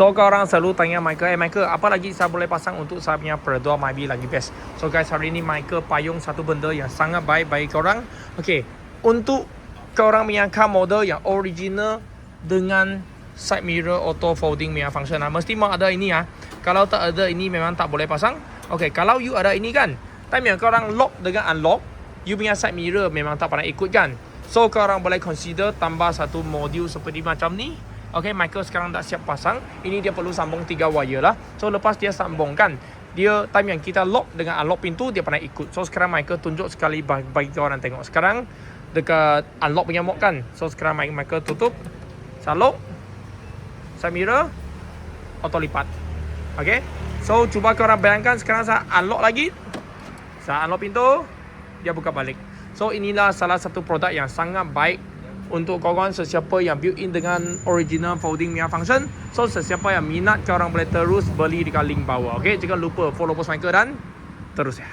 So korang selalu tanya Michael, Michael apa lagi saya boleh pasang untuk saya punya Peridot Myvi lagi best. So guys, hari ni Michael payung satu benda yang sangat baik bagi korang. Okay, untuk korang punya car model yang original dengan side mirror auto folding punya function mesti mau ada ini Kalau tak ada ini memang tak boleh pasang. Okay, kalau you ada ini kan, time yang korang lock dengan unlock, you punya side mirror memang tak pernah ikut kan. So korang boleh consider tambah satu modul seperti macam ni. Okay, Michael sekarang dah siap pasang. Ini dia perlu sambung 3 wire lah. So lepas dia sambung kan, dia time yang kita lock dengan unlock pintu, dia pernah ikut. So sekarang Michael tunjuk sekali bagi korang tengok. Sekarang dekat unlock punya mode kan. So sekarang Michael tutup, saya lock, side mirror, auto lipat. Okay, so cuba korang bayangkan sekarang saya unlock lagi. Saya unlock pintu, dia buka balik. So inilah salah satu produk yang sangat baik untuk korang sesiapa yang built in dengan original folding punya function. So sesiapa yang minat, korang boleh terus beli dekat link bawah. Okay, jangan lupa follow post Michael dan terus ya.